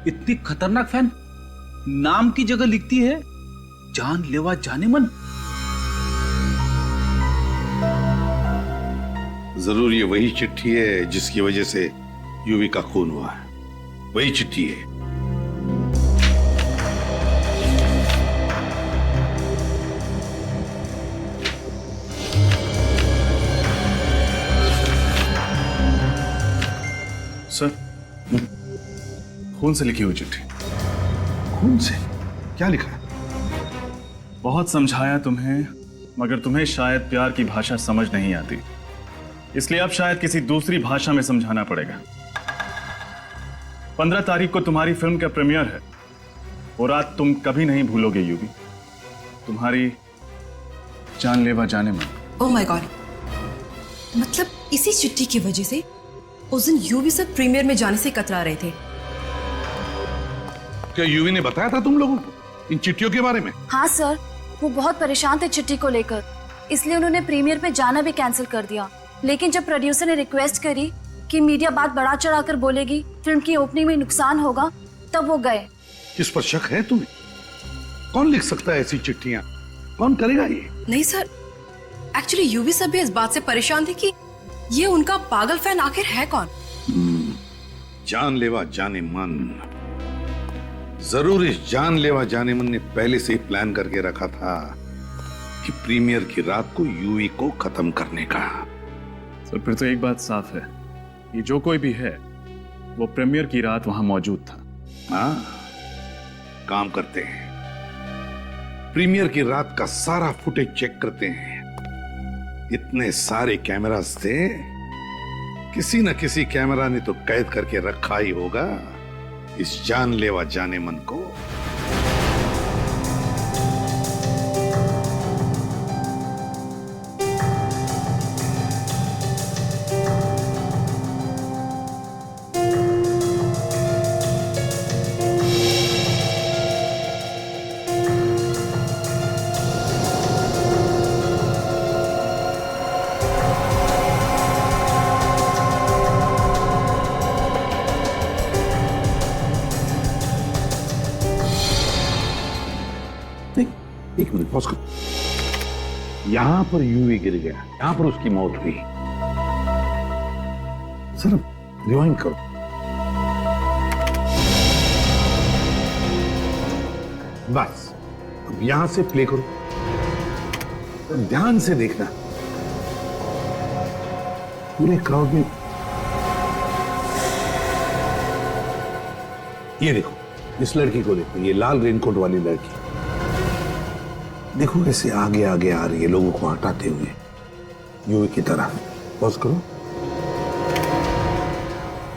इतनी खतरनाक फैन, नाम की जगह लिखती है जानलेवा जानेमन। जरूर ये वही चिट्ठी है जिसकी वजह से यूवी का खून हुआ है। वही चिट्ठी है। सर, खून से लिखी हुई चिट्ठी। खून से? क्या लिखा है? बहुत समझाया तुम्हें, मगर तुम्हें शायद प्यार की भाषा समझ नहीं आती, इसलिए अब शायद किसी दूसरी भाषा में समझाना पड़ेगा। 15 तारीख को तुम्हारी फिल्म का प्रीमियर है। वो रात तुम कभी नहीं भूलोगे यूवी, तुम्हारी जानलेवा जानेमन। ओह माय गॉड, मतलब इसी चिट्ठी की वजह से उस दिन यूवी सब प्रीमियर में जाने से कतरा रहे थे। क्या यूवी ने बताया था तुम लोगों को इन चिट्ठियों के बारे में? हाँ सर, वो बहुत परेशान थे चिट्ठी को लेकर, इसलिए उन्होंने प्रीमियर पे जाना भी कैंसिल कर दिया। लेकिन जब प्रोड्यूसर ने रिक्वेस्ट करी कि मीडिया बात बढ़ा चढ़ाकर बोलेगी, फिल्म की ओपनिंग में नुकसान होगा, तब वो गए। किस पर शक है तुम्हें? कौन लिख सकता है ऐसी चिट्ठियां? कौन करेगा ये? नहीं सर, एक्चुअली यूवी सब भी इस बात से परेशान थे कि ये उनका पागल फैन आखिर है कौन। जानलेवा जानेमन। जरूर इस जानलेवा जानेमन ने पहले से ही प्लान करके रखा था कि प्रीमियर की रात को यूवी को खत्म करने का। सर, फिर तो एक बात साफ है, ये जो कोई भी है वो प्रीमियर की रात वहां मौजूद था। हाँ, काम करते हैं, प्रीमियर की रात का सारा फुटेज चेक करते हैं। इतने सारे कैमरास थे, किसी न किसी कैमरा ने तो कैद करके रखा ही होगा इस जानलेवा जानेमन को। एक मिनट पॉज करो। यहां पर यूवी गिर गया, यहां पर उसकी मौत हुई। सर रिवाइंड करो। बस अब यहां से प्ले करो, तो ध्यान से देखना। पूरे क्राउड में ये देखो, इस लड़की को देखो, ये लाल रेनकोट वाली लड़की देखो, ऐसे आगे आगे आ रही है लोगों को हटाते हुए यूवी की तरह। पॉज करो,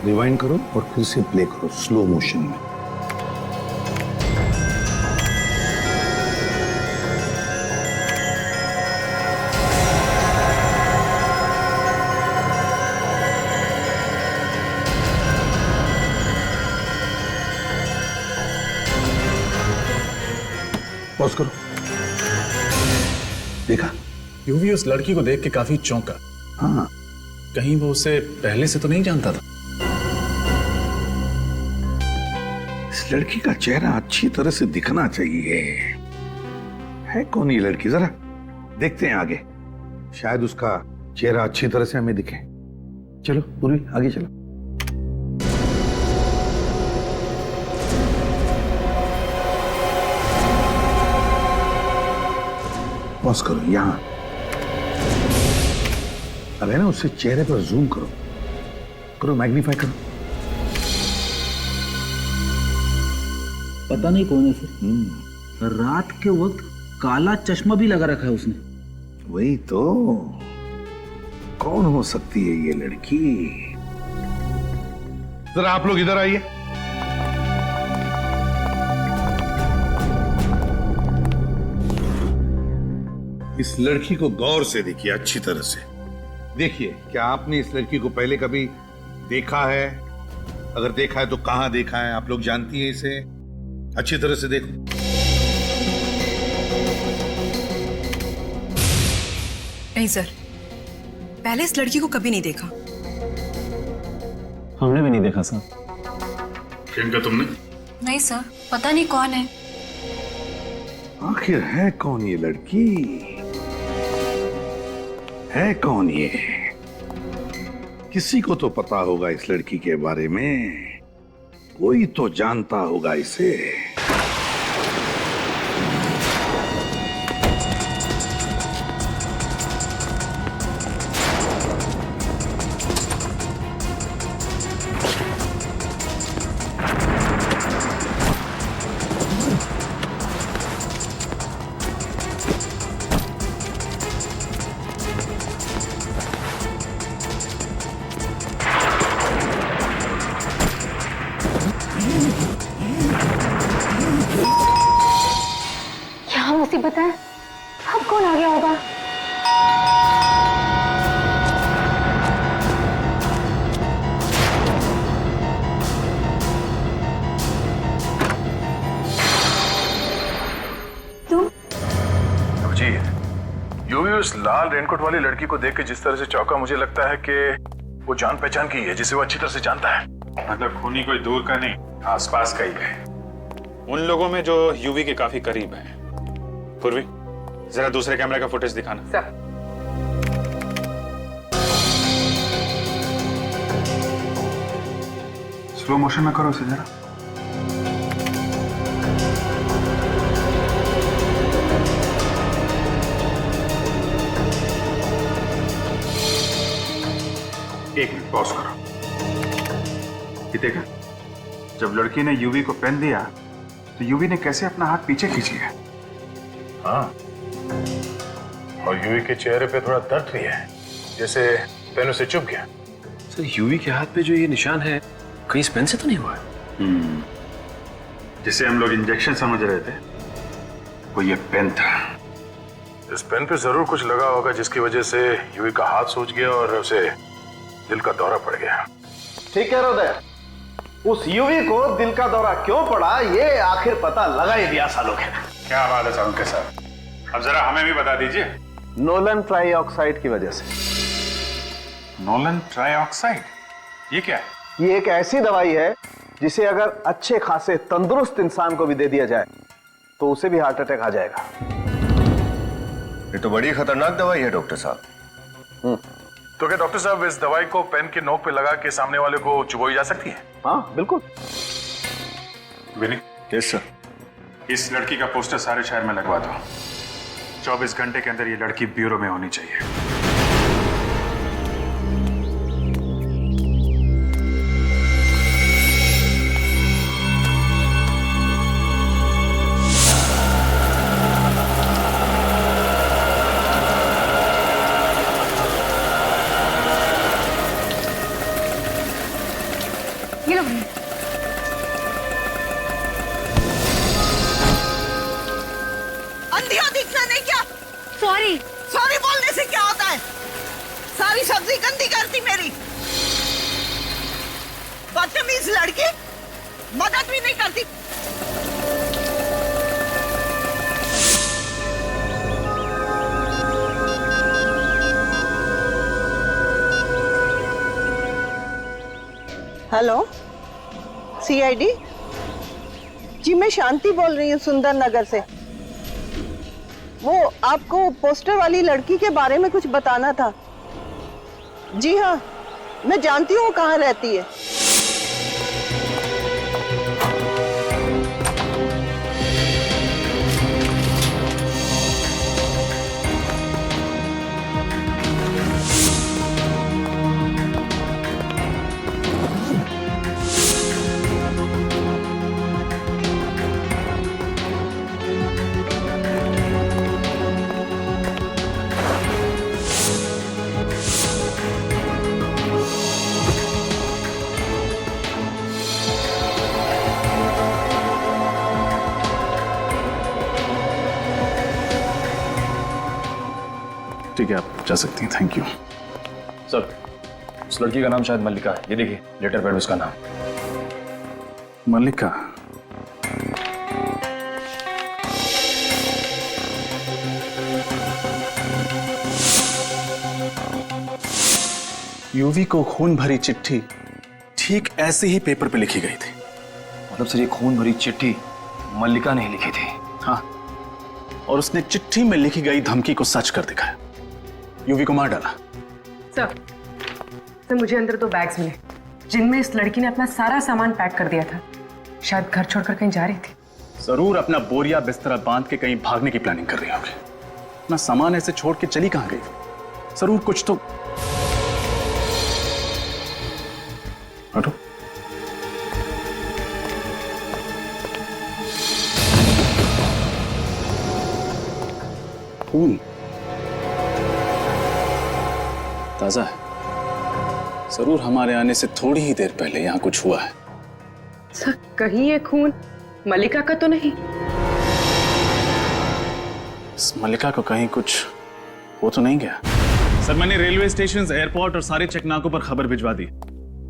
रिवाइंड करो और फिर से प्ले करो स्लो मोशन में। पॉज करो। देखा? यूवी उस लड़की को देख के काफी चौंका। हाँ, कहीं वो उसे पहले से तो नहीं जानता था। इस लड़की का चेहरा अच्छी तरह से दिखना चाहिए। है कौन ये लड़की? जरा देखते हैं आगे, शायद उसका चेहरा अच्छी तरह से हमें दिखे। चलो पूर्वी, आगे चलो। पॉज करो, यहां अब है ना, उससे चेहरे पर जूम करो, करो मैग्नीफाई करो। पता नहीं कौन है सर, रात के वक्त काला चश्मा भी लगा रखा है उसने। वही तो, कौन हो सकती है ये लड़की? जरा आप लोग इधर आइए। इस लड़की को गौर से देखिए, अच्छी तरह से देखिए। क्या आपने इस लड़की को पहले कभी देखा है? अगर देखा है तो कहां देखा है? आप लोग जानती हैं इसे? अच्छी तरह से देखो। नहीं सर, पहले इस लड़की को कभी नहीं देखा। हमने भी नहीं देखा सर। फिल्म का तुमने? नहीं सर, पता नहीं कौन है। आखिर है कौन ये लड़की? है कौन ये? किसी को तो पता होगा इस लड़की के बारे में, कोई तो जानता होगा इसे। क्या मुसीबत है? अब कौन आ गया होगा? जी, यूवी उस लाल रेनकोट वाली लड़की को देख के जिस तरह से चौंका, मुझे लगता है कि वो जान पहचान की है, जिसे वो अच्छी तरह से जानता है। मतलब खूनी कोई दूर का नहीं, आसपास का ही है। उन लोगों में जो यूवी के काफी करीब हैं। पूर्वी, जरा दूसरे कैमरे का फुटेज दिखाना। सर। स्लो मोशन में करो उसे जरा। एक मिनट पॉज करो। ये देखा, जब लड़की ने यूवी को पेन दिया तो यूवी ने कैसे अपना हाथ पीछे खींच लिया। हाँ, और यूवी के चेहरे पे थोड़ा दर्द भी है, जैसे पेन उसे चुभ गया। सर, यूवी के हाथ पे जो ये निशान है, कहीं इस पेन से तो नहीं हुआ है? जिसे हम लोग इंजेक्शन समझ रहे थे, वो ये पेन था। इस पेन पे जरूर कुछ लगा होगा, जिसकी वजह से यूवी का हाथ सूज गया और उसे दिल का दौरा पड़ गया। ठीक कह रहे हो दया। उस यूवी को दिल का दौरा क्यों पड़ा, ये आखिर पता लगा ही दिया सालों के। क्या बात है साहब के साथ, अब जरा हमें भी बता दीजिए। नोलन ट्राईऑक्साइड की वजह से। नोलन ट्राईऑक्साइड, ये क्या है? ये एक ऐसी दवाई है जिसे अगर अच्छे खासे तंदुरुस्त इंसान को भी दे दिया जाए तो उसे भी हार्ट अटैक आ जाएगा। ये तो बड़ी खतरनाक दवाई है डॉक्टर साहब। तो क्या डॉक्टर साहब, इस दवाई को पेन के नोक पे लगा के सामने वाले को चुभोई जा सकती है? हाँ बिल्कुल। विनी, यस सर। इस लड़की का पोस्टर सारे शहर में लगवा दो। 24 घंटे के अंदर ये लड़की ब्यूरो में होनी चाहिए। अंधिया दिखना नहीं क्या? सॉरी। सॉरी बोलने से क्या होता है? सारी सब्जी गंदी करती मेरी। बदतमीज लड़की, मदद भी नहीं करती। हेलो, सीआईडी जी, मैं शांति बोल रही हूँ सुंदर नगर से। वो आपको पोस्टर वाली लड़की के बारे में कुछ बताना था। जी हाँ, मैं जानती हूँ कहाँ रहती है। ठीक है, आप जा सकती हैं। Thank you sir. उस लड़की का नाम शायद मल्लिका है। ये देखिए लेटर पैड, उसका नाम मल्लिका। यूवी को खून भरी चिट्ठी ठीक ऐसे ही पेपर पे लिखी गई थी। मतलब सर ये खून भरी चिट्ठी मल्लिका ने ही लिखी थी? हाँ, और उसने चिट्ठी में लिखी गई धमकी को सच कर दिखाया, यूवी को मार डाला। सर मुझे अंदर 2 बैग्स मिले जिनमें इस लड़की ने अपना सारा सामान पैक कर दिया था। शायद घर छोड़कर कहीं जा रही थी। जरूर अपना बोरिया बिस्तरा बांध के कहीं भागने की प्लानिंग कर रही होगी। अपना सामान ऐसे छोड़ के चली कहां गई? जरूर कुछ तो। हटो। खून ताजा है, जरूर हमारे आने से थोड़ी ही देर पहले यहां कुछ हुआ है। सर कहीं ये खून मल्लिका का तो नहीं? इस मल्लिका को कहीं कुछ हो तो नहीं गया? सर मैंने रेलवे स्टेशन, एयरपोर्ट और सारे चेकनाकों पर खबर भिजवा दी।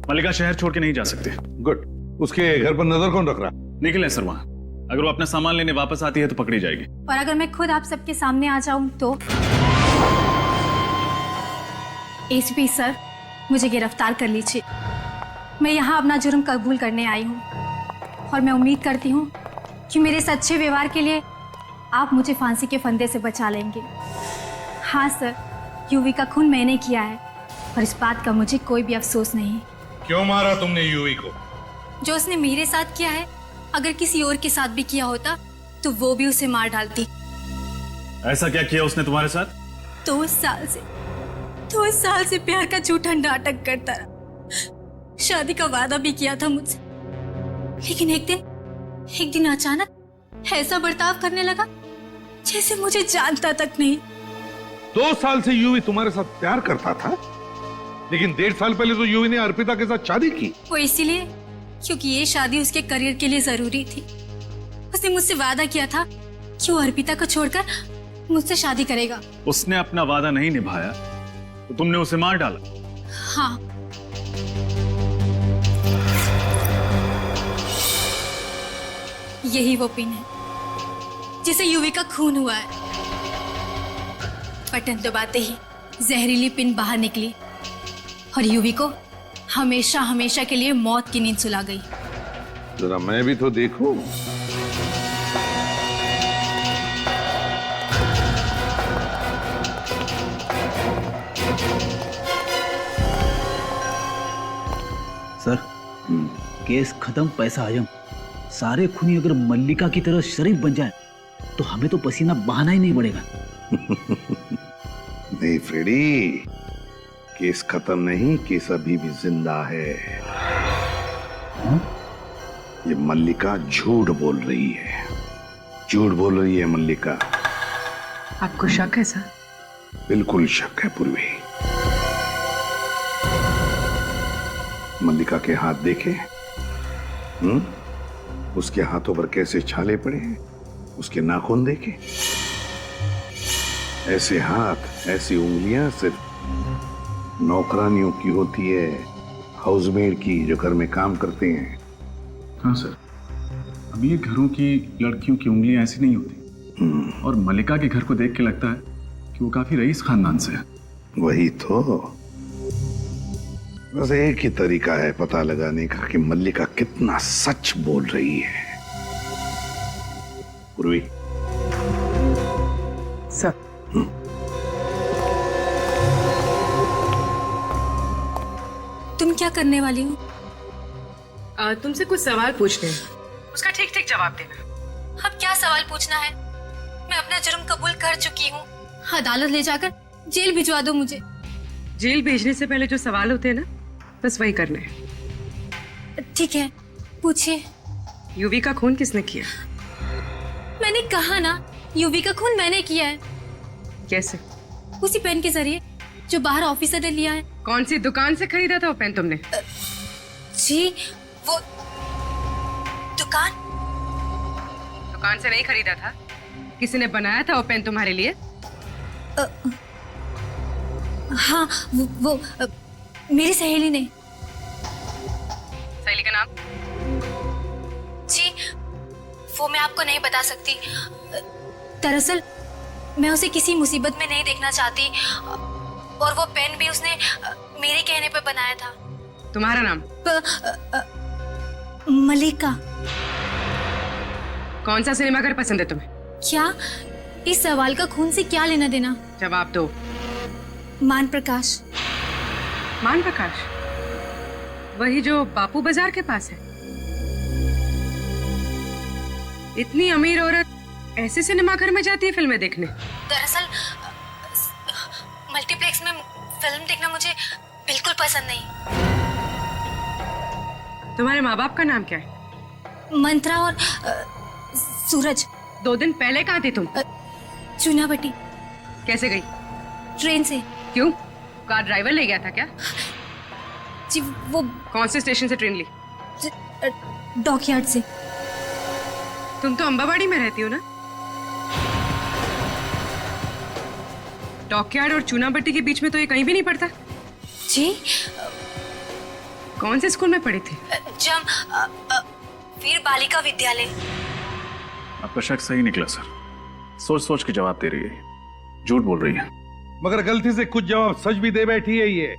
मल्लिका शहर छोड़ के नहीं जा सकते। गुड। उसके घर पर नजर कौन रख रहा? निखिल है सर वहां। अगर वो अपना सामान लेने वापस आती है तो पकड़ी जाएगी। और अगर मैं खुद आप सबके सामने आ जाऊं तो? एसपी सर, मुझे गिरफ्तार कर लीजिए। मैं यहाँ अपना जुर्म कबूल करने आई हूँ और मैं उम्मीद करती हूँ कि मेरे सच्चे व्यवहार के लिए आप मुझे फांसी के फंदे से बचा लेंगे। हाँ सर, यूवी का खून मैंने किया है और इस बात का मुझे कोई भी अफसोस नहीं। क्यों मारा तुमने यूवी को? जो उसने मेरे साथ किया है, अगर किसी और के साथ भी किया होता तो वो भी उसे मार डालती। ऐसा क्या किया उसने तुम्हारे साथ? 2 साल से प्यार का झूठा नाटक करता रहा। शादी का वादा भी किया था मुझसे, लेकिन एक दिन अचानक ऐसा बर्ताव करने लगा जैसे मुझे जानता तक नहीं। 2 साल से यूवी तुम्हारे साथ प्यार करता था, लेकिन 1.5 साल पहले तो यूवी ने अर्पिता के साथ शादी की। वो इसीलिए क्योंकि ये शादी उसके करियर के लिए जरूरी थी। उसने मुझसे वादा किया था कि वो अर्पिता को छोड़कर मुझसे शादी करेगा। उसने अपना वादा नहीं निभाया तो तुमने उसे मार डाला। हाँ, यही वो पिन है जिसे यूवी का खून हुआ है। बटन दबाते ही जहरीली पिन बाहर निकली और यूवी को हमेशा हमेशा के लिए मौत की नींद सुला गई। जरा मैं भी तो देखूं। सर, केस खत्म, पैसा हजम। सारे खूनी अगर मल्लिका की तरह शरीफ बन जाए तो हमें तो पसीना बहाना ही नहीं पड़ेगा। नहीं फ्रेडी, केस खत्म नहीं, केस अभी भी जिंदा है। ये मल्लिका झूठ बोल रही है, झूठ बोल रही है मल्लिका। आपको शक है सर? बिल्कुल शक है पूर्वी। मल्लिका के हाथ देखे? उसके हाथों पर कैसे छाले पड़े हैं, उसके नाखून देखे? ऐसे हाथ, ऐसी उंगलियां सिर्फ नौकरानियों की होती है, हाउसमेड की, जो घर में काम करते हैं। हाँ सर, अब ये घरों की लड़कियों की उंगलियां ऐसी नहीं होती। और मल्लिका के घर को देख के लगता है कि वो काफी रईस खानदान से है। वही तो, बस एक ही तरीका है पता लगाने का कि मल्लिका कितना सच बोल रही है। पूर्वी सर, तुम क्या करने वाली हो? तुमसे कुछ सवाल पूछने हैं, उसका ठीक ठीक जवाब देना। अब क्या सवाल पूछना है? मैं अपना जुर्म कबूल कर चुकी हूँ। अदालत ले जाकर जेल भिजवा दो मुझे। जेल भेजने से पहले जो सवाल होते हैं ना, बस वही करने हैं। ठीक है, पूछिए। यूवी का खून किसने किया? मैंने कहा ना, यूवी का खून मैंने किया है। कैसे? उसी पेन के जरिए जो बाहर ऑफिसर ने लिया है। कौन सी दुकान से खरीदा था वो पेन तुमने? जी, वो दुकान से नहीं खरीदा था, किसी ने बनाया था वो पेन तुम्हारे लिए? हाँ, वो मेरी सहेली ने। सहेली का नाम? जी, वो मैं आपको नहीं बता सकती। दरअसल मैं उसे किसी मुसीबत में नहीं देखना चाहती, और वो पेन भी उसने मेरे कहने पे बनाया था। तुम्हारा नाम? मलिका। कौन सा सिनेमाघर पसंद है तुम्हें? क्या? इस सवाल का खून से क्या लेना देना? जवाब दो। मान प्रकाश। मान प्रकाश? वही जो बापू बाजार के पास है? इतनी अमीर औरत ऐसे सिनेमाघर में जाती है फिल्में देखने? दरअसल मल्टीप्लेक्स में फिल्म देखना मुझे बिल्कुल पसंद नहीं। तुम्हारे माँ बाप का नाम क्या है? मंत्रा और सूरज। 2 दिन पहले कहाँ थी तुम? चुनाभट्टी। कैसे गई? ट्रेन से। क्यों? कार ड्राइवर ले गया था क्या? जी वो। कौन से स्टेशन से ट्रेन ली? डॉकयार्ड से। तुम तो अंबाबाड़ी में रहती हो ना? डॉकयार्ड और चुनाभट्टी के बीच में तो ये कहीं भी नहीं पड़ता। जी? कौन से स्कूल में पढ़ी थी? वीर बालिका विद्यालय। आपका शक सही निकला सर। सोच सोच के जवाब दे रही है, झूठ बोल रही है। मगर गलती से कुछ जवाब सच भी दे बैठी है। ये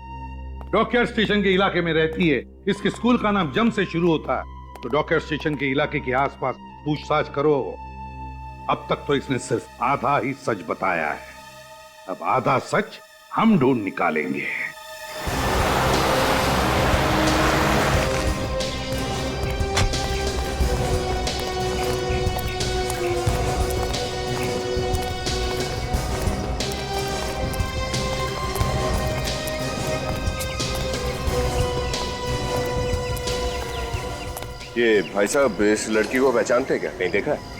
डॉकयार्ड स्टेशन के इलाके में रहती है। इसके स्कूल का नाम जम से शुरू होता है। तो डॉकयार्ड स्टेशन के इलाके के आसपास पूछताछ करो। अब तक तो इसने सिर्फ आधा ही सच बताया है। अब आधा सच हम ढूंढ निकालेंगे। ये भाई साहब इस लड़की को पहचानते हैं क्या? नहीं देखा है?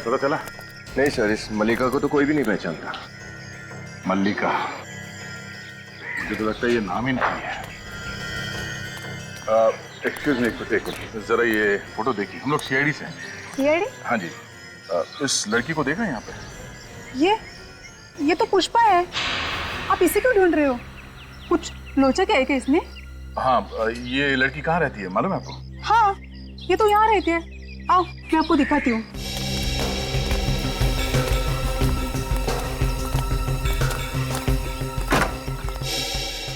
पता चला? नहीं सर, इस मल्लिका को तो कोई भी नहीं पहचानता। मल्लिका? मुझे तो लगता है ये नाम ही नहीं है। एक्सक्यूज मी, एक जरा ये फोटो देखिए। हम लोग सीआईडी से हैं। सीआईडी? हाँ जी। इस लड़की को देखा यहाँ पे? ये तो पुष्पा है। आप इसे क्यों ढूंढ रहे हो? कुछ लोचा क्या है क्या इसने? हाँ, ये लड़की कहाँ रहती है मालूम है आपको? हाँ, ये तो यहाँ रहती है। आओ मैं आपको दिखाती हूँ।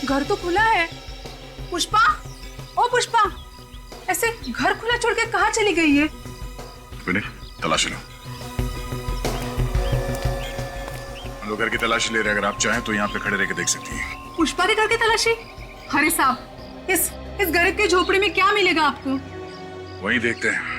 घर तो खुला है। पुष्पा, ओ पुष्पा, ऐसे घर खुला छोड़ के कहाँ चली गई है? विनय, तलाशी लो। हम लोग घर की तलाशी ले रहे हैं। अगर आप चाहें तो यहाँ पे खड़े रह के देख सकती हैं। पुष्पा के घर की तलाशी? अरे साहब, इस गरीब की झोपड़ी में क्या मिलेगा आपको? वही देखते हैं।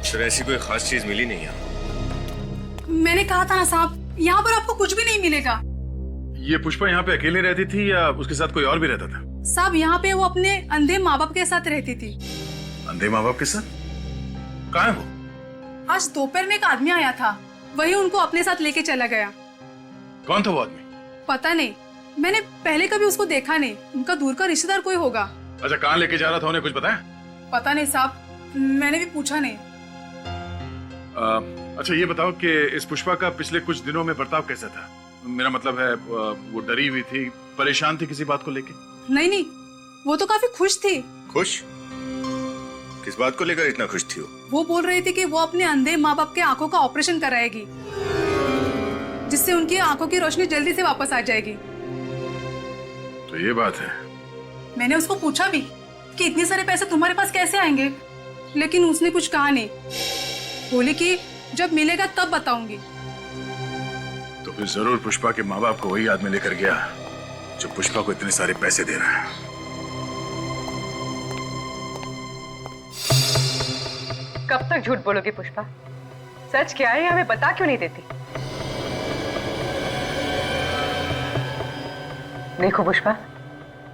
सर, ऐसी कोई खास चीज मिली नहीं यहाँ। मैंने कहा था ना साहब, यहाँ पर आपको कुछ भी नहीं मिलेगा। ये पुष्पा यहाँ पे अकेले रहती थी या उसके साथ कोई और भी रहता था? साहब, यहाँ पे वो अपने अंधे माँ बाप के साथ रहती थी। अंधे माँ बाप के साथ? कहाँ है वो? आज दोपहर में एक आदमी आया था, वही उनको अपने साथ लेके चला गया। कौन था वो आदमी? पता नहीं, मैंने पहले कभी उसको देखा नहीं। उनका दूर का रिश्तेदार कोई होगा। अच्छा, कहाँ लेके जा रहा था उन्हें कुछ पता है? पता नहीं साहब, मैंने भी पूछा नहीं। अच्छा ये बताओ कि इस पुष्पा का पिछले कुछ दिनों में बर्ताव कैसा था? मेरा मतलब है वो डरी हुई थी, परेशान थी किसी बात को लेके? नहीं, वो तो काफी खुश थी। खुश? किस बात को लेकर इतना खुश थी वो? वो बोल रही थी कि वो अपने अंधे माँ बाप के आंखों का ऑपरेशन कराएगी। जिससे उनकी आंखों की रोशनी जल्दी से वापस आ जाएगी। तो ये बात है। मैंने उसको पूछा भी कि इतने सारे पैसे तुम्हारे पास कैसे आएंगे, लेकिन उसने कुछ कहा नहीं। बोले कि जब मिलेगा तब बताऊंगी। तो फिर जरूर पुष्पा के माँ बाप को वही आदमी लेकर गया जो पुष्पा को इतने सारे पैसे दे रहा है। कब तक झूठ बोलोगी पुष्पा? सच क्या है हमें बता क्यों नहीं देती? देखो पुष्पा,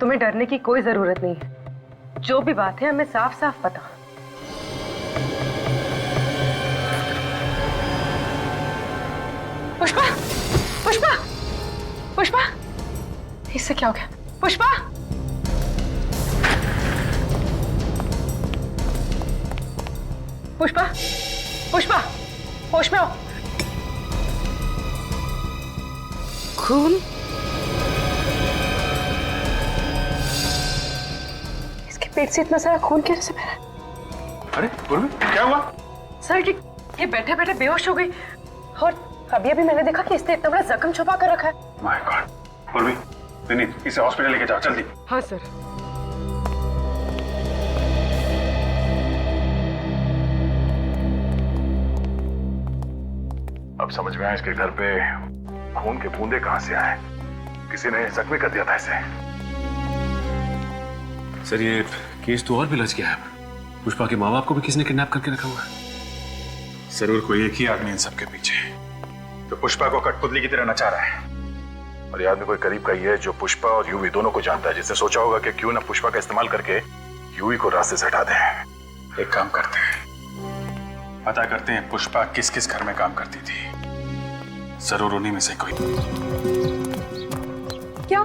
तुम्हें डरने की कोई जरूरत नहीं है। जो भी बात है हमें साफ साफ पता। पुष्पा, पुष्पा, पुष्पा, इससे क्या हो गया? पुष्पा, पुष्पा, पुष्पा, होश में हो। खून? इसके पेट से इतना सारा खून कैसे बह रहा है? अरे पूर्वी, क्या हुआ? सर ये बैठे बैठे बेहोश हो गई और अभी अभी मैंने देखा कि इसने इतना बड़ा जख्म छुपा कर रखा है। My God. पूर्वी, नहीं, इसे हॉस्पिटल लेके जाओ जल्दी। हाँ सर। अब समझ में आया इसके घर पे खून के बूंदे कहां से आए। किसी ने जख्मी कर दिया था इसे। सर ये केस तो और भी लज गया है। पुष्पा के माँ बाप को भी किसी ने किडनैप करके रखा हुआ है। जरूर कोई एक ही आदमी इन सबके पीछे तो पुष्पा को कठपुतली की तरह नचा रहा है। और ये आदमी कोई करीब का ही है जो पुष्पा और यूवी दोनों को जानता है, जिसने सोचा होगा कि क्यों ना पुष्पा का इस्तेमाल करके यूवी को रास्ते से हटा दें। एक काम करते हैं, पता करते हैं पुष्पा किस किस घर में काम करती थी। जरूर उन्हीं में से कोई। क्या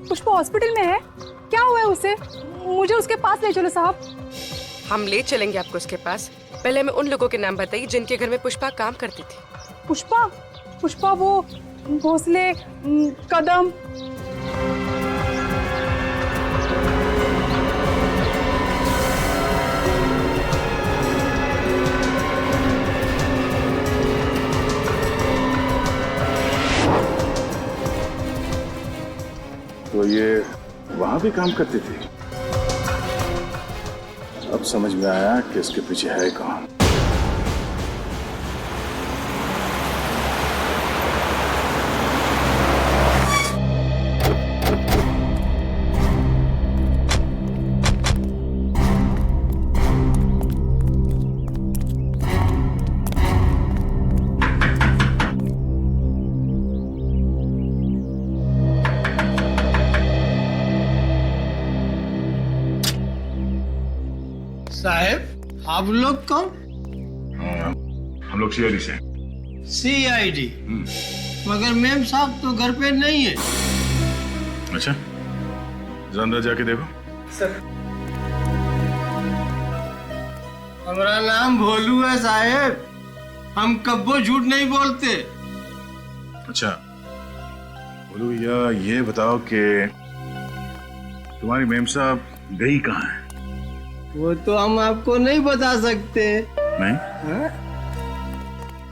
पुष्पा हॉस्पिटल में है? क्या हुआ है उसे? मुझे उसके पास ले चलो साहब। हम ले चलेंगे आपको उसके पास। पहले हमें उन लोगों के नाम बताइए जिनके घर में पुष्पा काम करती थी। पुष्पा? पुष्पा वो भोसले, कदम। तो ये वहां भी काम करती थी। अब समझ में आया कि इसके पीछे है कौन। साहब आप लोग कौन? हम लोग सीआईडी से। सीआईडी? मगर मैम साहब तो घर पे नहीं है। अच्छा, अंदर जाके देखो। सर हमारा नाम भोलू है साहब, हम कब्बो झूठ नहीं बोलते। अच्छा बोलो भैया, ये बताओ कि तुम्हारी मेम साहब गई कहाँ है? वो तो हम आपको नहीं बता सकते। नहीं? हाँ?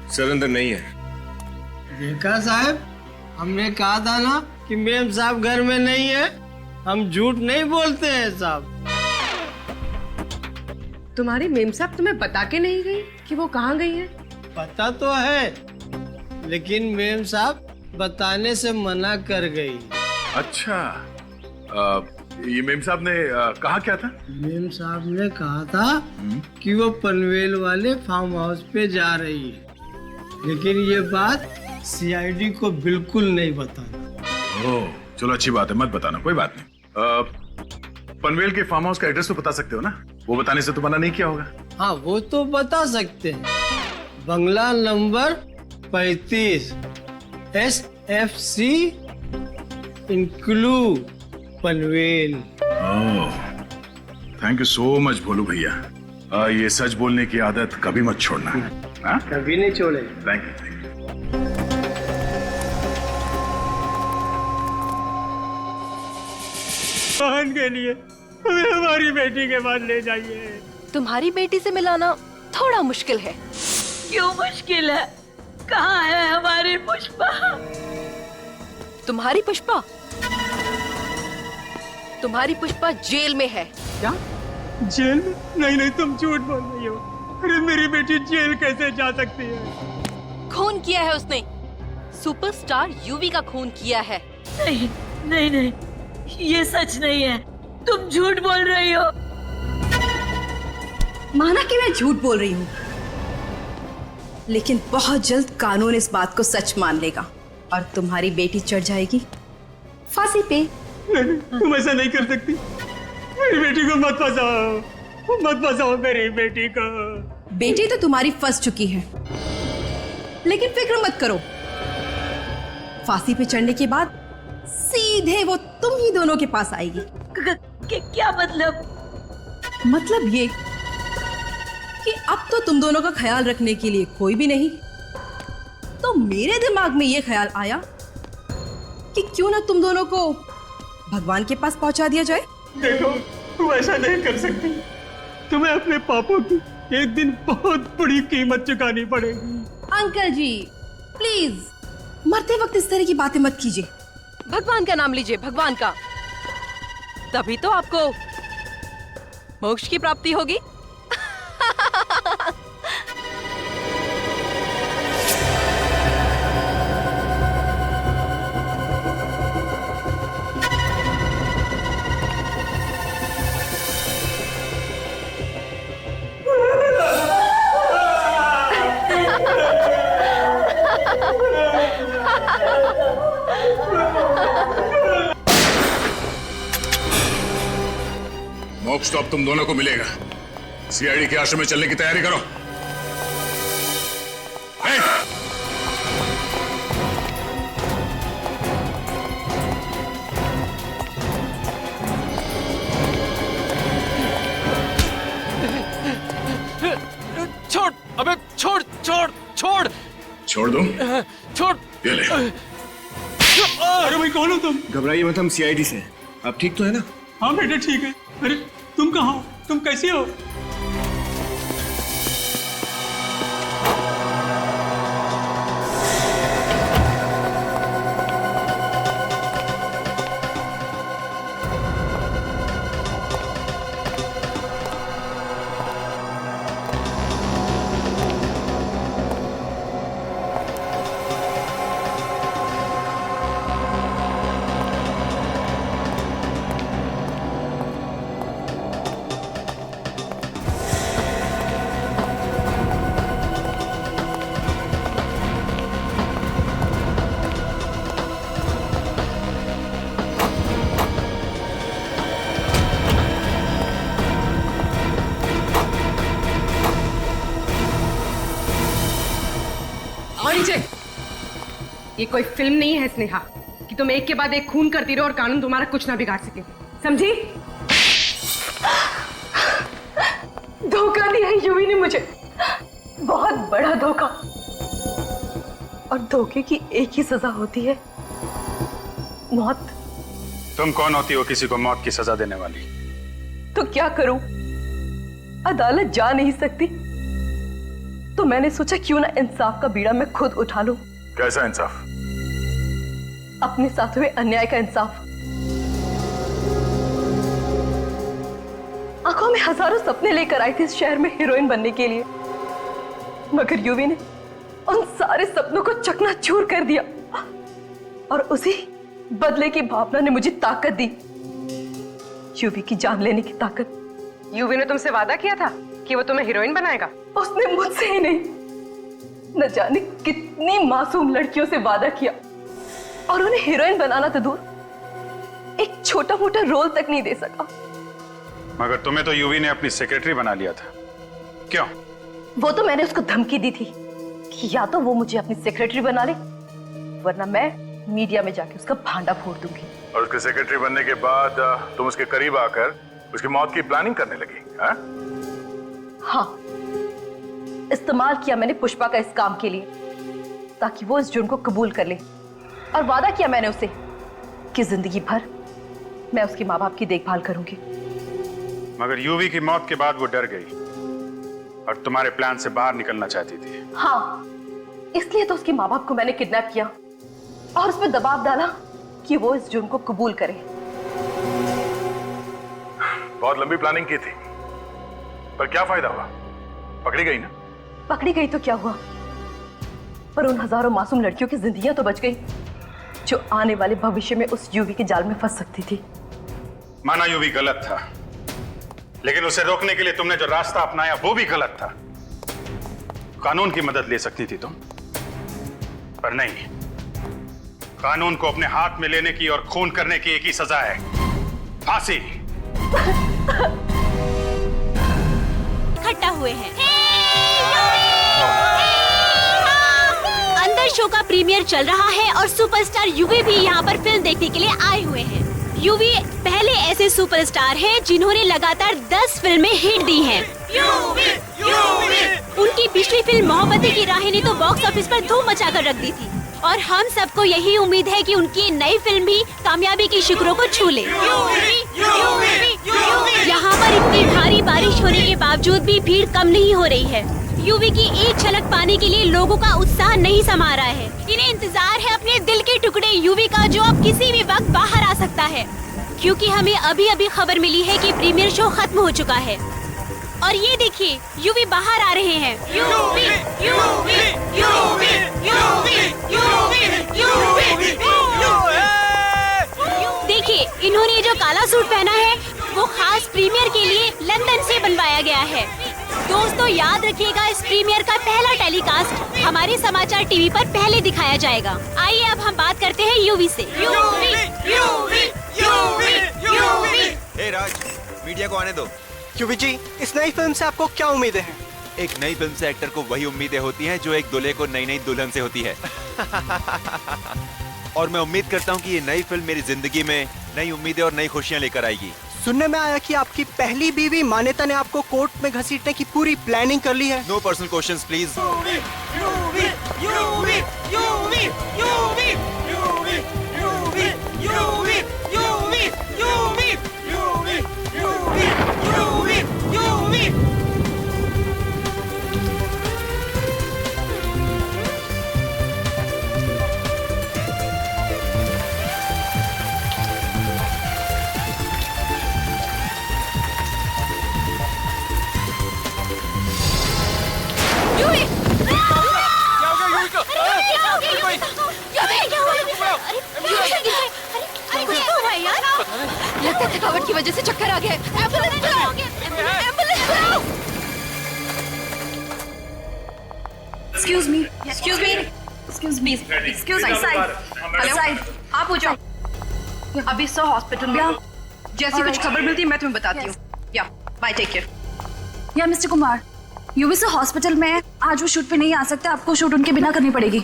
सर अंदर नहीं है। देखा साहब, हमने कहा था ना कि मेम साहब घर में नहीं है। हम झूठ नहीं बोलते हैं साहब। तुम्हारी मेम साहब तुम्हें बता के नहीं गई कि वो कहाँ गई है? पता तो है, लेकिन मेम साहब बताने से मना कर गई। अच्छा, ये मेम साहब ने कहा क्या था? मेम साहब ने कहा था कि वो पनवेल वाले फार्म हाउस पे जा रही है, लेकिन ये बात सीआईडी को बिल्कुल नहीं बताना। ओह चलो अच्छी बात है, मत बताना, कोई बात नहीं। पनवेल के फार्म हाउस का एड्रेस तो बता सकते हो ना? वो बताने से तो मना नहीं किया होगा। हाँ वो तो बता सकते हैं। बंगला नंबर 35 SFC इंक्लू Panvel. Thank you so much Bholu भैया। ये सच बोलने की आदत कभी मत छोड़ना। हाँ? कभी नहीं छोड़े। Thank you. बहन के लिए हमें हमारी बेटी के पास ले जाइए। तुम्हारी बेटी से मिलाना थोड़ा मुश्किल है। क्यों मुश्किल है? कहाँ है हमारी पुष्पा? तुम्हारी पुष्पा? तुम्हारी पुष्पा जेल में है। क्या? जेल में? नहीं नहीं, तुम झूठ बोल रही हो। अरे मेरी बेटी जेल कैसे जा सकती है? खून किया है उसने, सुपरस्टार यूवी का खून किया है। नहीं नहीं नहीं, ये सच नहीं है, तुम झूठ बोल रही हो। माना कि मैं झूठ बोल रही हूँ, लेकिन बहुत जल्द कानून इस बात को सच मान लेगा और तुम्हारी बेटी चढ़ जाएगी फांसी पे। नहीं, तुम ऐसा नहीं कर सकती। मेरी बेटी को मत फंसाओ, मत फंसाओ मेरी बेटी को। बेटी तो तुम्हारी फंस चुकी है, लेकिन फिक्र मत करो, फांसी पे चढ़ने के बाद सीधे वो तुम ही दोनों के पास आएगी। क्या मतलब? मतलब ये कि अब तो तुम दोनों का ख्याल रखने के लिए कोई भी नहीं। तो मेरे दिमाग में ये ख्याल आया कि क्यों ना तुम दोनों को भगवान के पास पहुंचा दिया जाए। देखो, तुम ऐसा नहीं कर सकती। तुम्हें अपने पापों की एक दिन बहुत बड़ी कीमत चुकानी पड़ेगी। अंकल जी प्लीज, मरते वक्त इस तरह की बातें मत कीजिए। भगवान का नाम लीजिए, भगवान का, तभी तो आपको मोक्ष की प्राप्ति होगी। मोक्ष तो अब तुम दोनों को मिलेगा। सीआईडी के आश्रम में चलने की तैयारी करो। छोड़, अबे छोड़ छोड़ छोड़ छोड़ दूं? छोड़। ये ले। अरे भाई कौन हो तुम? घबराइए मत, हम सीआईडी से। आप ठीक तो है ना? हाँ बेटा ठीक है। अरे तुम कहाँ हो? तुम कैसे हो? ये कोई फिल्म नहीं है स्नेहा कि तुम एक के बाद एक खून करती रहो और कानून तुम्हारा कुछ ना बिगाड़ सके, समझी? धोखा दिया है यूवी ने मुझे, बहुत बड़ा धोखा। और धोखे की एक ही सजा होती है, मौत। तुम कौन होती हो किसी को मौत की सजा देने वाली? तो क्या करूं, अदालत जा नहीं सकती, तो मैंने सोचा क्यों ना इंसाफ का बीड़ा मैं खुद उठा लूं। कैसा इंसाफ? अपने साथ हुए अन्याय का इंसाफ। आंखों में हजारों सपने लेकर आई थी इस शहर में हीरोइन बनने के लिए, मगर यूवी ने उन सारे सपनों को चकनाचूर कर दिया और उसी बदले की भावना ने मुझे ताकत दी, यूवी की जान लेने की ताकत। यूवी ने तुमसे वादा किया था कि वो तुम्हें हीरोइन बनाएगा। उसने मुझसे ही नहीं, न जाने कितनी मासूम लड़कियों से वादा किया और उन्हें हीरोइन बनाना तो दूर, एक छोटा मोटा रोल तक नहीं दे सका। मगर तुम्हें तो यूवी ने अपनी सेक्रेटरी बना लिया था, क्यों? वो तो मैंने उसको धमकी दी थी कि या तो वो मुझे अपनी सेक्रेटरी बना ले, वरना मैं मीडिया में जाके उसका भांडा फोड़ दूंगी। और उसके सेक्रेटरी बनने के बाद तुम उसके करीब आकर उसकी मौत की प्लानिंग करने लगी, हाँ? हाँ, इस्तेमाल किया मैंने पुष्पा का इस काम के लिए ताकि वो इस जुर्म को कबूल कर ले, और वादा किया मैंने उसे कि जिंदगी भर मैं उसके माँ बाप की देखभाल करूंगी। मगर यूवी की मौत के बाद वो डर गई और तुम्हारे प्लान से बाहर निकलना चाहती थी। हाँ, इसलिए तो उसके माँ बाप को मैंने किडनैप किया और उस पर दबाव डाला कि वो इस जुर्म को कबूल करे। बहुत लंबी प्लानिंग की थी, पर क्या फायदा हुआ? पकड़ी गई ना? पकड़ी गई तो क्या हुआ, पर उन हजारों मासूम लड़कियों की जिंदगियां तो बच गई जो आने वाले भविष्य में उस यूवी के जाल में फंस सकती थी। माना यूवी गलत था, लेकिन उसे रोकने के लिए तुमने जो रास्ता अपनाया वो भी गलत था। कानून की मदद ले सकती थी तुम, पर नहीं। कानून को अपने हाथ में लेने की और खून करने की एक ही सजा है, फांसी। इकट्ठा हुए हैं। अंदर शो का प्रीमियर चल रहा है और सुपरस्टार यूवी भी यहाँ पर फिल्म देखने के लिए आए हुए हैं। यूवी पहले ऐसे सुपरस्टार हैं जिन्होंने लगातार 10 फिल्में हिट दी हैं। उनकी पिछली फिल्म मोहब्बतें की राहें ने तो बॉक्स ऑफिस पर धूम मचाकर रख दी थी और हम सबको यही उम्मीद है कि उनकी नई फिल्म भी कामयाबी की शिखरों को छू ले। यहाँ पर इतनी भारी बारिश होने के बावजूद भी भीड़ कम नहीं हो रही है। यूवी की एक झलक पाने के लिए लोगों का उत्साह नहीं समा रहा है। इन्हें इंतजार है अपने दिल के टुकड़े यूवी का, जो अब किसी भी वक्त बाहर आ सकता है, क्योंकि हमें अभी अभी खबर मिली है कि प्रीमियर शो खत्म हो चुका है। और ये देखिए, यूवी बाहर आ रहे हैं। UV, UV, UV, UV, UV, UV, देखिए, इन्होंने जो काला सूट पहना है वो खास प्रीमियर के लिए लंदन से बनवाया गया है। दोस्तों याद रखिएगा, इस प्रीमियर का पहला टेलीकास्ट हमारे समाचार टीवी पर पहले दिखाया जाएगा। आइए अब हम बात करते हैं यूवी से। UV, UV, UV, UV. Hey Raj, media को आने दो। यूवी जी, इस नई फिल्म से आपको क्या उम्मीदें हैं? एक नई फिल्म से एक्टर को वही उम्मीदें होती हैं जो एक दूल्हे को नई नई दुल्हन से होती है। और मैं उम्मीद करता हूँ कि ये नई फिल्म मेरी जिंदगी में नई उम्मीदें और नई खुशियाँ लेकर आएगी। सुनने में आया कि आपकी पहली बीवी मान्यता ने आपको कोर्ट में घसीटने की पूरी प्लानिंग कर ली है। No personal questions please. लगता है थकावट की वजह से चक्कर आ गया। एम्बुलेंस बुलाओ, एम्बुलेंस बुलाओ। Excuse me, excuse me, excuse me, excuse me, side, आप हो जाओ। अभी सर हॉस्पिटल में, जैसी कुछ खबर मिलती है मैं तुम्हें बताती हूँ। या, बाय, टेक केयर। या मिस्टर कुमार, यूवी से हॉस्पिटल में आज वो शूट पे नहीं आ सकते, आपको शूट उनके बिना करनी पड़ेगी।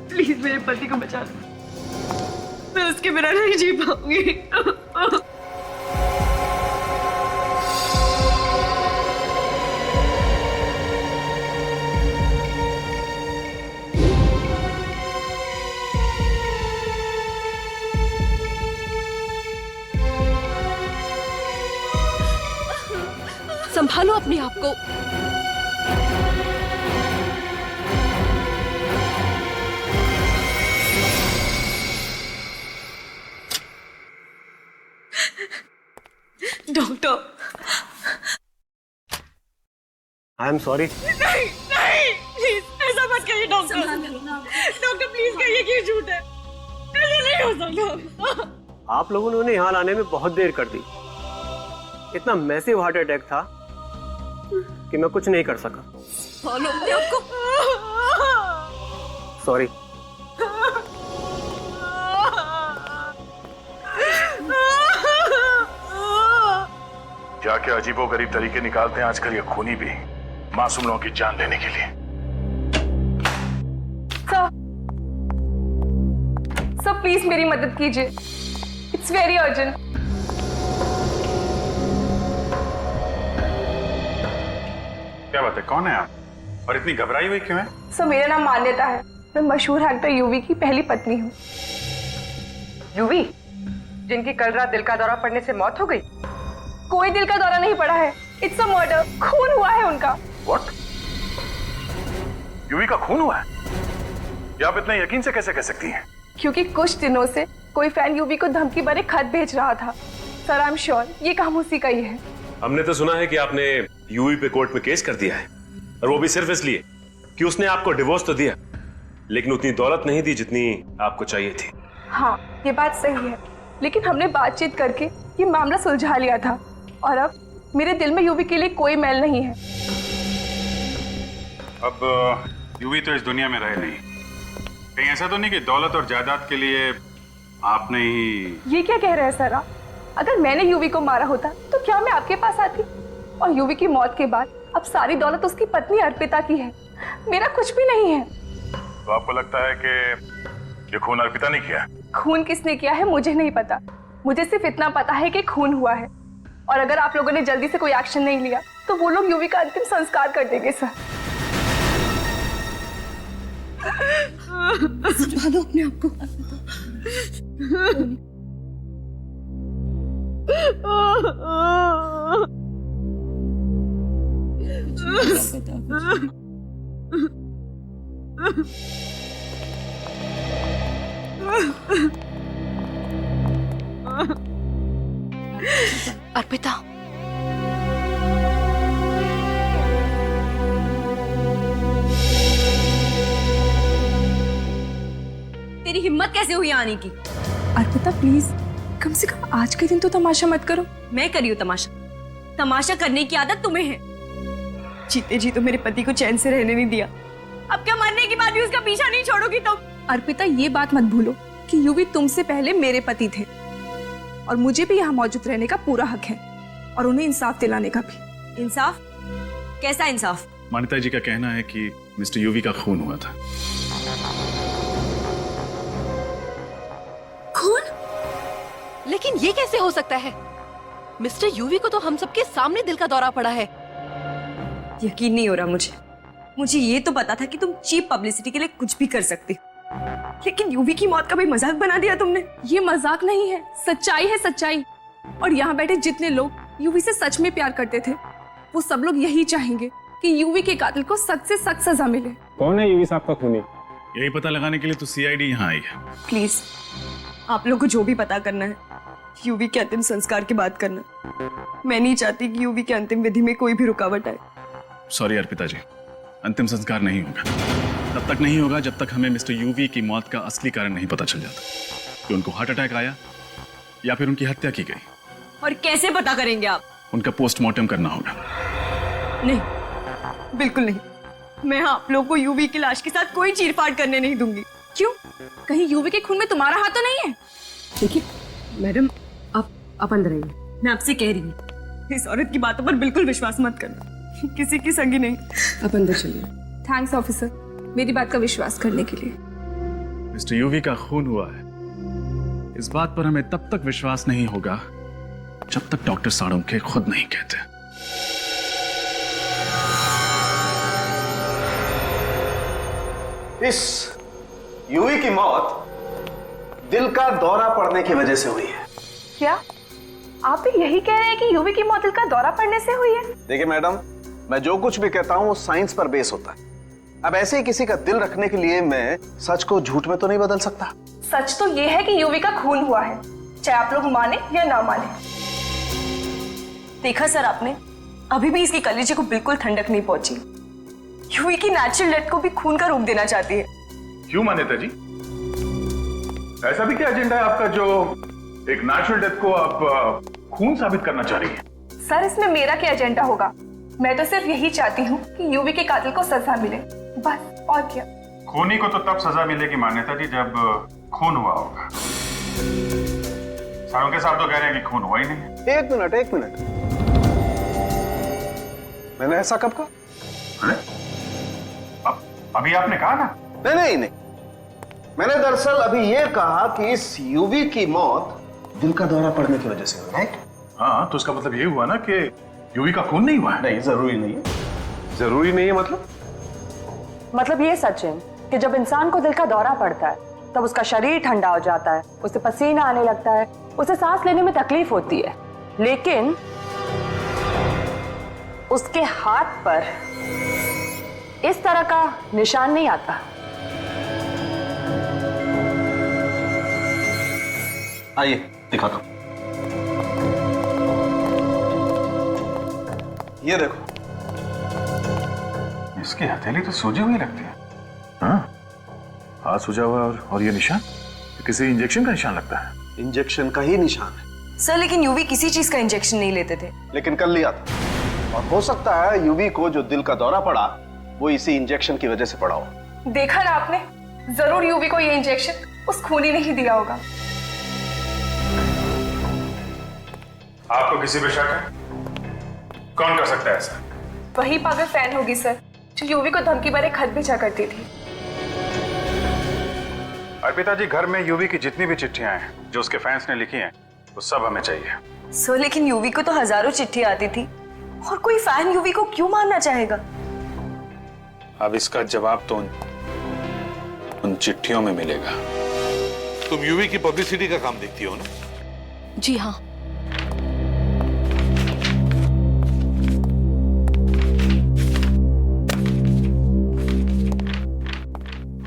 प्लीज मेरे पति को बचा दो, मैं उसके बिना नहीं जी पाऊंगी। संभालो अपने आप को। Doctor, I am sorry. नहीं नहीं, प्लीज ऐसा मत कहिए डॉक्टर। डॉक्टर प्लीज कहिए कि झूठ है, ऐसा नहीं हो सकता। आप लोगों ने उन्हें यहाँ लाने में बहुत देर कर दी। इतना मैसिव हार्ट अटैक था कि मैं कुछ नहीं कर सका। फॉलो अपने आप को। सॉरी। क्या क्या अजीबोगरीब तरीके निकालते हैं आजकल ये खूनी भी, मासूम लोगों की जान लेने के लिए। सर प्लीज मेरी मदद कीजिए, इट्स वेरी अर्जेंट। क्या बात है, कौन है आप और इतनी घबराई हुई क्यों है? सर मेरा नाम मान्यता है, मैं मशहूर एक्टर यूवी की पहली पत्नी हूँ। यूवी, जिनकी कल रात दिल का दौरा पड़ने से मौत हो गई? कोई दिल का दौरा नहीं पड़ा है, इट्स अ मर्डर, खून हुआ है उनका। What? यूवी का खून हुआ है? ये आप इतने यकीन से कैसे कह सकती हैं? क्योंकि कुछ दिनों से कोई फैन यूवी को धमकी भरे खत भेज रहा था। सर आई एम श्योर ये काम उसी का ही है। हमने तो सुना है कि आपने यूवी पे कोर्ट में केस कर दिया है, और वो भी सिर्फ इसलिए कि उसने आपको डिवोर्स तो दिया, लेकिन उतनी दौलत नहीं दी जितनी आपको चाहिए थी। हाँ ये बात सही है, लेकिन हमने बातचीत करके ये मामला सुलझा लिया था, और अब मेरे दिल में यूवी के लिए कोई मैल नहीं है। अब यूवी तो इस दुनिया में रहे नहीं, कहीं ऐसा तो नहीं कि दौलत और जायदाद के लिए आपने ही... ये क्या कह रहे हैं सर आप? अगर मैंने यूवी को मारा होता तो क्या मैं आपके पास आती? और यूवी की मौत के बाद अब सारी दौलत उसकी पत्नी अर्पिता की है, मेरा कुछ भी नहीं है। तो आपको लगता है कि ये खून अर्पिता ने किया? खून किसने किया है मुझे नहीं पता, मुझे सिर्फ इतना पता है कि खून हुआ है, और अगर आप लोगों ने जल्दी से कोई एक्शन नहीं लिया तो वो लोग यूवी का अंतिम संस्कार कर देंगे सर। संभालो अपने आप को। अर्पिता, तेरी हिम्मत कैसे हुई आने की? अर्पिता प्लीज कम से कम आज के दिन तो तमाशा मत करो। मैं करी हूँ तमाशा? तमाशा करने की आदत तुम्हें है। जीते जी तो मेरे पति को चैन से रहने नहीं दिया, अब क्या मरने के बाद भी उसका पीछा नहीं छोड़ोगी तुम? अर्पिता ये बात मत भूलो कि यूवी तुमसे पहले मेरे पति थे, और मुझे भी यहाँ मौजूद रहने का पूरा हक है, और उन्हें इंसाफ दिलाने का भी। इंसाफ? कैसा इंसाफ? मान्यता जी का कहना है कि मिस्टर यूवी का खून हुआ था। खून? लेकिन ये कैसे हो सकता है? मिस्टर यूवी को तो हम सबके सामने दिल का दौरा पड़ा है। यकीन नहीं हो रहा मुझे ये तो पता था कि तुम चीप पब्लिसिटी के लिए कुछ भी कर सकती, लेकिन यूवी की मौत का भी मजाक बना दिया तुमने। ये मजाक नहीं है, सच्चाई है सच्चाई। और यहाँ बैठे जितने लोग यूवी से सच में प्यार करते थे, वो सब लोग यही चाहेंगे कि यूवी के कातिल को सख्त से सख्त सजा मिले। कौन है यूवी साहब का खूनी? यही पता लगाने के लिए तो सीआईडी यहाँ आई है। प्लीज आप लोग को जो भी पता करना है, यूवी के अंतिम संस्कार की बात करना। मैं नहीं चाहती कि यूवी के अंतिम विधि में कोई भी रुकावट आए। सॉरी अर्पिता जी, अंतिम संस्कार नहीं होगा। तब तक नहीं होगा जब तक हमें मिस्टर यूवी की मौत का असली कारण नहीं पता चल जाता कि उनको हार्ट अटैक आया या फिर उनकी हत्या की गई। और कैसे पता करेंगे आप? उनका पोस्टमार्टम करना होगा। नहीं, बिल्कुल नहीं। मैं आप लोगों को यूवी की लाश के साथ कोई चीरफाड़ करने नहीं दूंगी। क्यों? कहीं यूवी के खून में तुम्हारा हाथ तो नहीं है? देखिए मैडम, आप अंदर आइए। मैं आपसे कह रही हूँ, इस औरत की बातों पर बिल्कुल विश्वास मत करना, किसी की संगी नहीं। आप अंदर चलिए। थैंक्स ऑफिसर, मेरी बात का विश्वास करने के लिए। मिस्टर यूवी का खून हुआ है, इस बात पर हमें तब तक विश्वास नहीं होगा जब तक डॉक्टर साळुंखे खुद नहीं कहते। इस यूवी की मौत दिल का दौरा पड़ने की वजह से हुई है। क्या आप भी यही कह रहे हैं कि यूवी की मौत दिल का दौरा पड़ने से हुई है? देखिए मैडम, मैं जो कुछ भी कहता हूं वो साइंस पर बेस होता है। अब ऐसे ही किसी का दिल रखने के लिए मैं सच को झूठ में तो नहीं बदल सकता। सच तो ये है कि यूवी का खून हुआ है, चाहे आप लोग माने या ना माने। देखा सर आपने, अभी भी इसकी कलेजे को बिल्कुल ठंडक नहीं पहुंची। यूवी की नेचुरल डेथ को भी खून का रूप देना चाहती है। क्यों मान्यता जी? ऐसा भी क्या एजेंडा है आपका जो एक नेचुरल डेथ को आप खून साबित करना चाह रही है? सर इसमें मेरा क्या एजेंडा होगा? मैं तो सिर्फ यही चाहती हूँ कि यूवी के कातिल को सजा मिले, बस। और क्या? खूनी को तो तब सजा मिलेगी मान्यता जी जब खून हुआ होगा। साळुंखे साहब तो कह रहे हैं कि खून हुआ ही नहीं है। एक मिनट, मैंने ऐसा कब कहा? अरे अभी आपने कहा ना। नहीं, मैंने दरअसल अभी ये कहा कि इस यूवी की मौत दिल का दौरा पड़ने की वजह से हुई, राइट? हाँ, तो उसका मतलब ये हुआ ना कि यूवी का खून नहीं हुआ है। नहीं, जरूरी नहीं है। जरूरी नहीं है मतलब ये सच है कि जब इंसान को दिल का दौरा पड़ता है तब उसका शरीर ठंडा हो जाता है, उसे पसीना आने लगता है, उसे सांस लेने में तकलीफ होती है, लेकिन उसके हाथ पर इस तरह का निशान नहीं आता। आइए दिखाता हूं। ये देखो। इसकी हथेली तो सूजी हुई लगती है। हाँ, हाथ सूजा हुआ और ये निशान किसी इंजेक्शन का निशान लगता है। इंजेक्शन का ही निशान है सर, लेकिन यूवी किसी चीज का इंजेक्शन नहीं लेते थे। लेकिन कर लिया था। और हो सकता है यूवी को जो दिल का दौरा पड़ा वो इसी इंजेक्शन की वजह से पड़ा हो। देखा ना आपने, जरूर यूवी को ये इंजेक्शन उस खूनी ने ही दिया होगा। आपको किसी पे शक है? कौन कर सकता है ऐसा? वही पागल फैन होगी सर, जो यूवी को धमकी भरे खत भेजा करती थी। अर्पिता जी, घर में यूवी की जितनी भी चिट्ठियां हैं जो उसके फैंस ने लिखी हैं, वो सब हमें चाहिए। सर, लेकिन यूवी को तो हजारों चिट्ठी आती थी, और कोई फैन यूवी को क्यों मारना चाहेगा? अब इसका जवाब तो उन चिट्ठियों में मिलेगा। तुम यूवी की पब्लिसिटी का काम देखती हो ना? जी हाँ।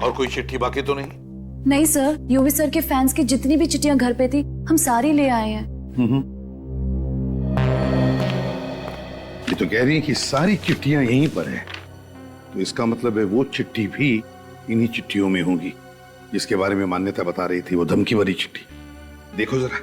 और कोई चिट्ठी बाकी तो नहीं? नहीं सर, यूवी सर के फैंस की जितनी भी चिट्ठियां घर पे थी हम सारी ले आए हैं। ये तो कह रही है कि सारी चिट्ठियां यहीं पर है, तो इसका मतलब है वो चिट्ठी भी इन्हीं चिट्ठियों में होगी जिसके बारे में मान्यता बता रही थी, वो धमकी भरी चिट्ठी। देखो जरा।